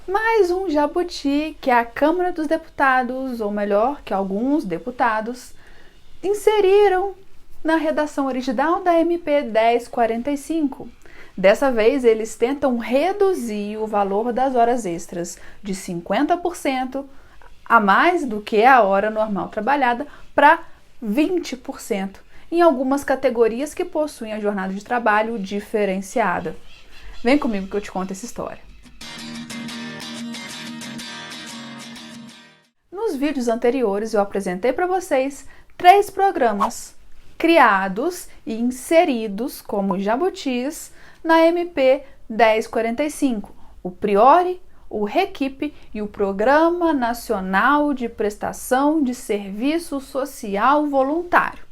Mais um jabuti que a Câmara dos Deputados, ou melhor, que alguns deputados, inseriram na redação original da MP 1045. Dessa vez, eles tentam reduzir o valor das horas extras de 50% a mais do que a hora normal trabalhada para 20% em algumas categorias que possuem a jornada de trabalho diferenciada. Vem comigo que eu te conto essa história. Nos vídeos anteriores eu apresentei para vocês 3 programas criados e inseridos como jabutis na MP 1045, o Priori, o REQIP e o Programa Nacional de Prestação de Serviço Social Voluntário.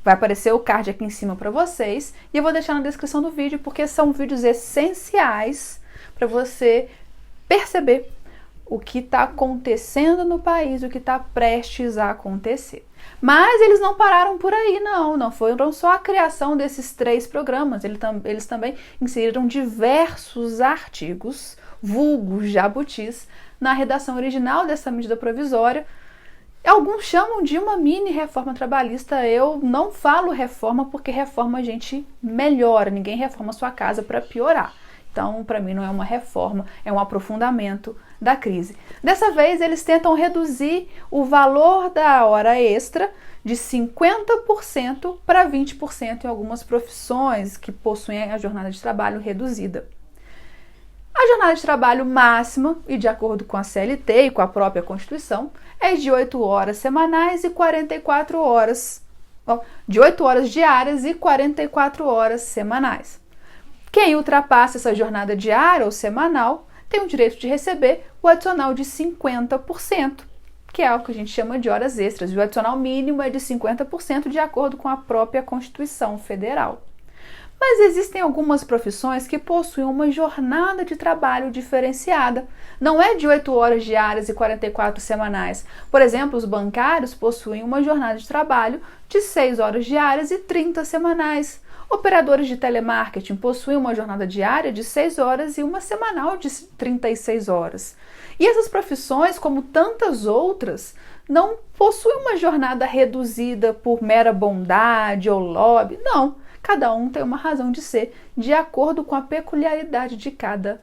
Vai aparecer o card aqui em cima para vocês e eu vou deixar na descrição do vídeo porque são vídeos essenciais para você perceber o que está acontecendo no país, o que está prestes a acontecer. Mas eles não pararam por aí, não foram só a criação desses 3 programas, eles também inseriram diversos artigos, vulgo jabutis, na redação original dessa medida provisória. Alguns chamam de uma mini reforma trabalhista. Eu não falo reforma porque reforma a gente melhora, ninguém reforma sua casa para piorar. Então, para mim, não é uma reforma, é um aprofundamento da crise. Dessa vez, eles tentam reduzir o valor da hora extra de 50% para 20% em algumas profissões que possuem a jornada de trabalho reduzida. A jornada de trabalho máxima, e de acordo com a CLT e com a própria Constituição, é de 8 horas semanais e 44 horas, de 8 horas diárias e 44 horas semanais. Quem ultrapassa essa jornada diária ou semanal tem o direito de receber o adicional de 50%, que é o que a gente chama de horas extras. E o adicional mínimo é de 50% de acordo com a própria Constituição Federal. Mas existem algumas profissões que possuem uma jornada de trabalho diferenciada. Não é de 8 horas diárias e 44 semanais. Por exemplo, os bancários possuem uma jornada de trabalho de 6 horas diárias e 30 semanais. Operadores de telemarketing possuem uma jornada diária de 6 horas e uma semanal de 36 horas. E essas profissões, como tantas outras, não possuem uma jornada reduzida por mera bondade ou lobby. Não, cada um tem uma razão de ser, de acordo com a peculiaridade de cada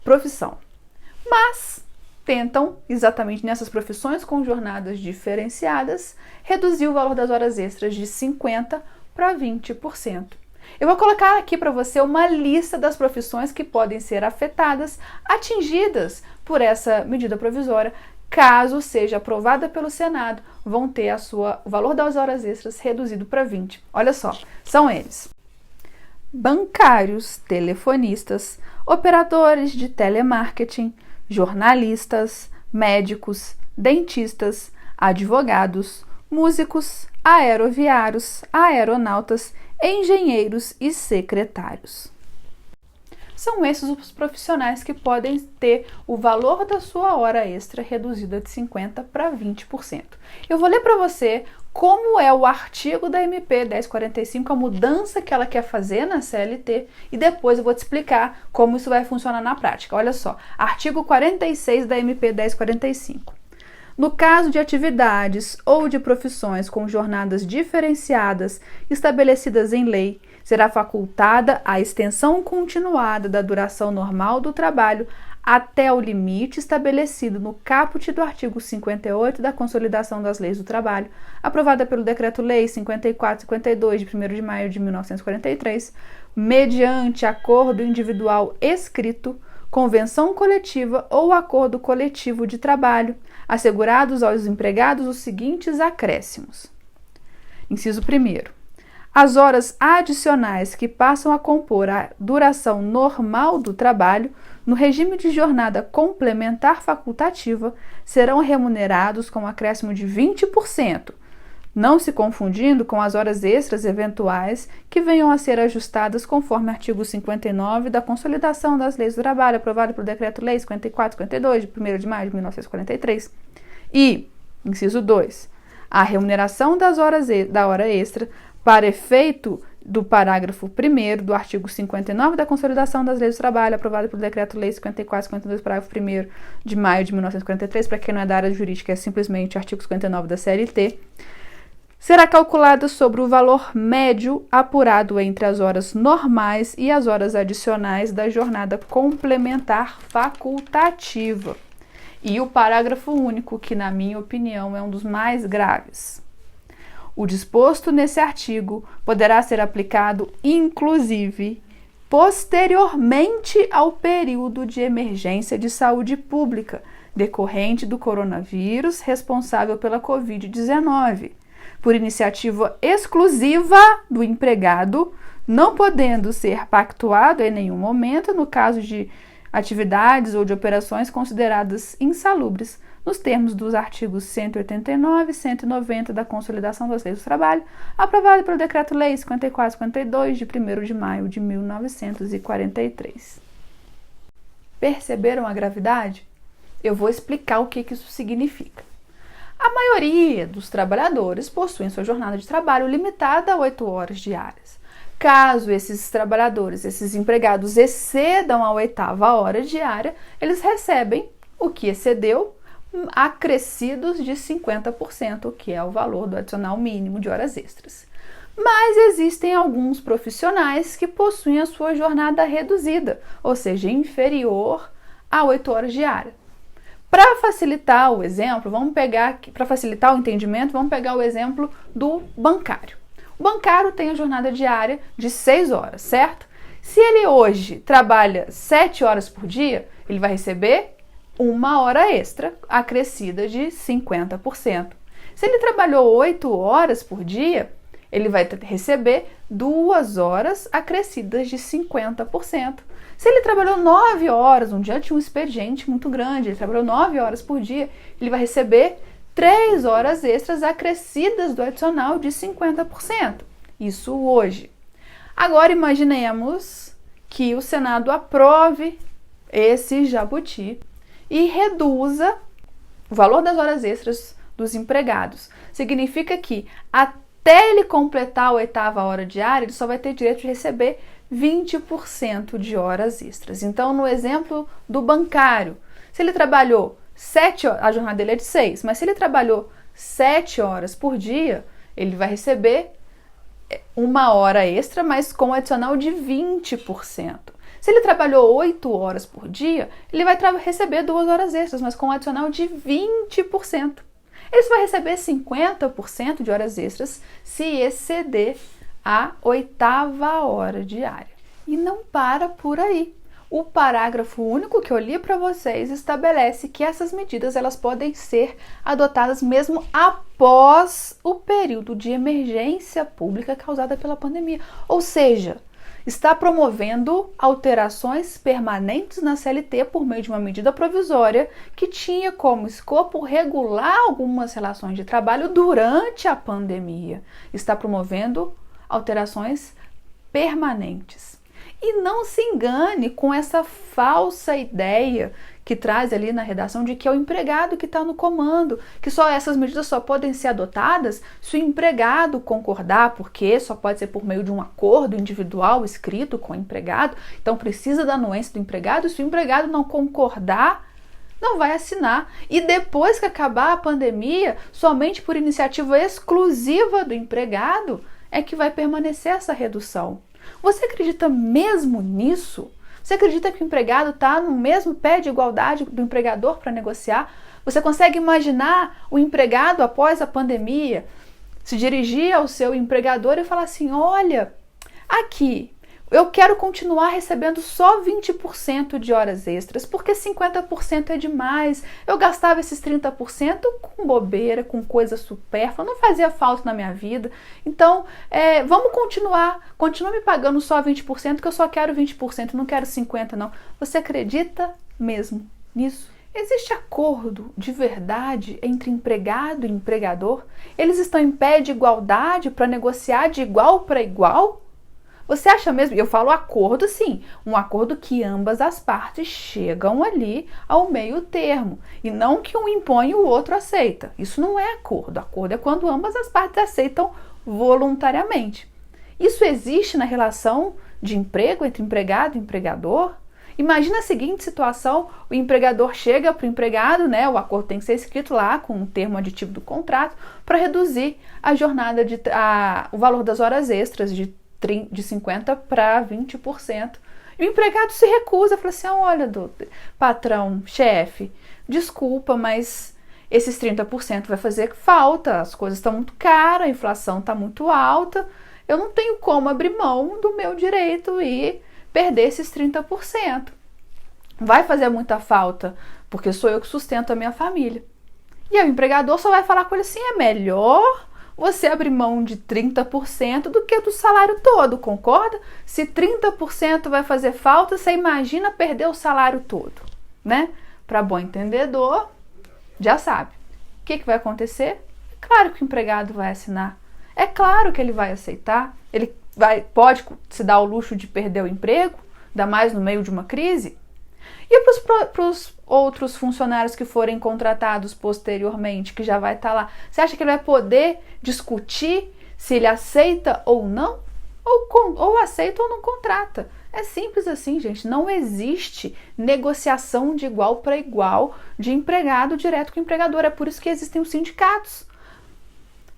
profissão. Mas tentam, exatamente nessas profissões com jornadas diferenciadas, reduzir o valor das horas extras de 50% para 20%. Eu vou colocar aqui para você uma lista das profissões que podem ser afetadas, atingidas por essa medida provisória. Caso seja aprovada pelo Senado, vão ter o valor das horas extras reduzido para 20%. Olha só, são eles: bancários, telefonistas, operadores de telemarketing, jornalistas, médicos, dentistas, advogados, músicos, aeroviários, aeronautas, engenheiros e secretários. São esses os profissionais que podem ter o valor da sua hora extra reduzida de 50% para 20%. Eu vou ler para você como é o artigo da MP 1045, a mudança que ela quer fazer na CLT, e depois eu vou te explicar como isso vai funcionar na prática. Olha só, artigo 46 da MP 1045. No caso de atividades ou de profissões com jornadas diferenciadas estabelecidas em lei, será facultada a extensão continuada da duração normal do trabalho até o limite estabelecido no caput do artigo 58 da Consolidação das Leis do Trabalho, aprovada pelo Decreto-Lei 5452 de 1º de maio de 1943, mediante acordo individual escrito, convenção coletiva ou acordo coletivo de trabalho, assegurados aos empregados os seguintes acréscimos. Inciso 1º. As horas adicionais que passam a compor a duração normal do trabalho, no regime de jornada complementar facultativa, serão remunerados com acréscimo de 20%, não se confundindo com as horas extras eventuais que venham a ser ajustadas conforme artigo 59 da Consolidação das Leis do Trabalho, aprovado pelo Decreto-Lei 5452, de 1º de maio de 1943. E, inciso 2, a remuneração da hora extra para efeito do parágrafo 1º do artigo 59 da Consolidação das Leis do Trabalho, aprovado pelo Decreto-Lei 54/52, parágrafo 1º de maio de 1943, para quem não é da área jurídica, é simplesmente o artigo 59 da CLT, será calculada sobre o valor médio apurado entre as horas normais e as horas adicionais da jornada complementar facultativa. E o parágrafo único, que na minha opinião é um dos mais graves. O disposto nesse artigo poderá ser aplicado, inclusive, posteriormente ao período de emergência de saúde pública decorrente do coronavírus responsável pela Covid-19, por iniciativa exclusiva do empregado, não podendo ser pactuado em nenhum momento no caso de atividades ou de operações consideradas insalubres, nos termos dos artigos 189 e 190 da Consolidação das Leis do Trabalho, aprovado pelo Decreto-Lei 54/52, de 1º de maio de 1943. Perceberam a gravidade? Eu vou explicar o que isso significa. A maioria dos trabalhadores possuem sua jornada de trabalho limitada a 8 horas diárias. Caso esses trabalhadores, esses empregados excedam a 8ª hora diária, eles recebem o que excedeu, acrescidos de 50%, que é o valor do adicional mínimo de horas extras. Mas existem alguns profissionais que possuem a sua jornada reduzida, ou seja, inferior a 8 horas diárias. Para facilitar o exemplo, para facilitar o entendimento, vamos pegar o exemplo do bancário. O bancário tem a jornada diária de 6 horas, certo? Se ele hoje trabalha 7 horas por dia, ele vai receber 1 hora extra, acrescida de 50%. Se ele trabalhou 8 horas por dia, ele vai receber 2 horas acrescidas de 50%. Se ele trabalhou 9 horas, um dia tinha um expediente muito grande, ele trabalhou 9 horas por dia, ele vai receber 3 horas extras acrescidas do adicional de 50%. Isso hoje. Agora imaginemos que o Senado aprove esse jabuti e reduza o valor das horas extras dos empregados. Significa que até ele completar a 8ª hora diária, ele só vai ter direito de receber 20% de horas extras. Então, no exemplo do bancário, se ele trabalhou 7 horas, a jornada dele é de 6, mas se ele trabalhou 7 horas por dia, ele vai receber 1 hora extra, mas com adicional de 20%. Se ele trabalhou 8 horas por dia, ele vai receber 2 horas extras, mas com um adicional de 20%. Ele só vai receber 50% de horas extras se exceder a 8ª hora diária. E não para por aí. O parágrafo único que eu li para vocês estabelece que essas medidas elas podem ser adotadas mesmo após o período de emergência pública causada pela pandemia. Ou seja, está promovendo alterações permanentes na CLT por meio de uma medida provisória que tinha como escopo regular algumas relações de trabalho durante a pandemia. Está promovendo alterações permanentes. E não se engane com essa falsa ideia que traz ali na redação de que é o empregado que está no comando, que só essas medidas só podem ser adotadas se o empregado concordar, porque só pode ser por meio de um acordo individual escrito com o empregado, então precisa da anuência do empregado, e se o empregado não concordar, não vai assinar. E depois que acabar a pandemia, somente por iniciativa exclusiva do empregado é que vai permanecer essa redução. Você acredita mesmo nisso? Você acredita que o empregado está no mesmo pé de igualdade do empregador para negociar? Você consegue imaginar o empregado, após a pandemia, se dirigir ao seu empregador e falar assim: olha, aqui, eu quero continuar recebendo só 20% de horas extras, porque 50% é demais. Eu gastava esses 30% com bobeira, com coisa supérflua, não fazia falta na minha vida. Então, vamos continua me pagando só 20%, que eu só quero 20%, não quero 50% não. Você acredita mesmo nisso? Existe acordo de verdade entre empregado e empregador? Eles estão em pé de igualdade para negociar de igual para igual? Você acha mesmo? Eu falo acordo, sim, um acordo que ambas as partes chegam ali ao meio termo, e não que um impõe e o outro aceita. Isso não é acordo. Acordo é quando ambas as partes aceitam voluntariamente. Isso existe na relação de emprego entre empregado e empregador? Imagina a seguinte situação: o empregador chega para o empregado, né? O acordo tem que ser escrito lá com o termo aditivo do contrato para reduzir a jornada o valor das horas extras de 50% para 20%. E o empregado se recusa, fala assim: olha, patrão, chefe, desculpa, mas esses 30% vai fazer falta, as coisas estão muito caras, a inflação está muito alta, eu não tenho como abrir mão do meu direito e perder esses 30%. Vai fazer muita falta, porque sou eu que sustento a minha família. E aí o empregador só vai falar com ele assim: é melhor você abrir mão de 30% do que do salário todo, concorda? Se 30% vai fazer falta, você imagina perder o salário todo, né? Para bom entendedor, já sabe. O que vai acontecer? É claro que o empregado vai assinar. É claro que ele vai aceitar. Ele pode se dar o luxo de perder o emprego, ainda mais no meio de uma crise. E para os outros funcionários que forem contratados posteriormente, que já vai estar lá, você acha que ele vai poder discutir se ele aceita ou não? Ou aceita ou não contrata? É simples assim, gente. Não existe negociação de igual para igual de empregado direto com o empregador. É por isso que existem os sindicatos.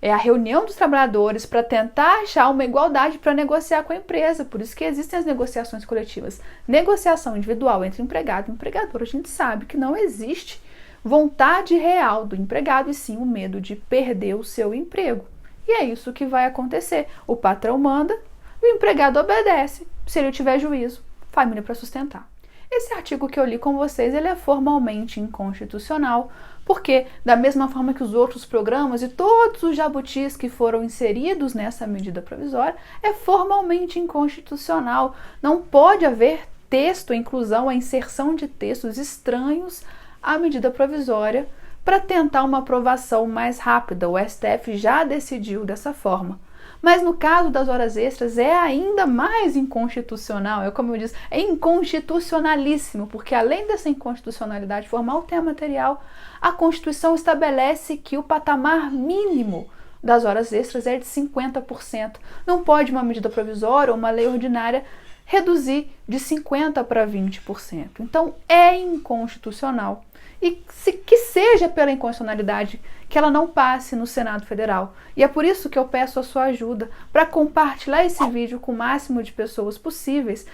É a reunião dos trabalhadores para tentar achar uma igualdade para negociar com a empresa. Por isso que existem as negociações coletivas. Negociação individual entre empregado e empregador. A gente sabe que não existe vontade real do empregado e sim o medo de perder o seu emprego. E é isso que vai acontecer. O patrão manda, o empregado obedece. Se ele tiver juízo, família para sustentar. Esse artigo que eu li com vocês, ele é formalmente inconstitucional, porque da mesma forma que os outros programas e todos os jabutis que foram inseridos nessa medida provisória, é formalmente inconstitucional. Não pode haver texto, a inclusão, a inserção de textos estranhos à medida provisória para tentar uma aprovação mais rápida. O STF já decidiu dessa forma. Mas no caso das horas extras é ainda mais inconstitucional, é como eu disse, é inconstitucionalíssimo, porque além dessa inconstitucionalidade formal, tem a material, a Constituição estabelece que o patamar mínimo das horas extras é de 50%. Não pode uma medida provisória ou uma lei ordinária reduzir de 50% para 20%. Então é inconstitucional. E que seja pela inconstitucionalidade, que ela não passe no Senado Federal. E é por isso que eu peço a sua ajuda para compartilhar esse vídeo com o máximo de pessoas possíveis,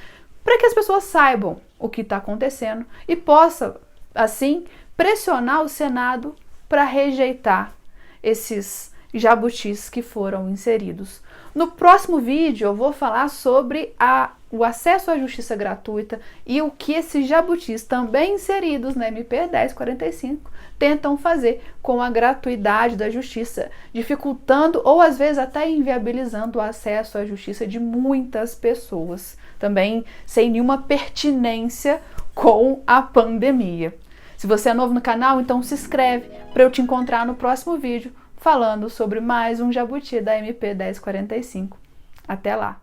para que as pessoas saibam o que está acontecendo e possa, assim, pressionar o Senado para rejeitar esses jabutis que foram inseridos. No próximo vídeo eu vou falar sobre o acesso à justiça gratuita e o que esses jabutis também inseridos na MP 1045 tentam fazer com a gratuidade da justiça, dificultando ou às vezes até inviabilizando o acesso à justiça de muitas pessoas, também sem nenhuma pertinência com a pandemia. Se você é novo no canal, então se inscreve para eu te encontrar no próximo vídeo falando sobre mais um jabuti da MP 1045. Até lá!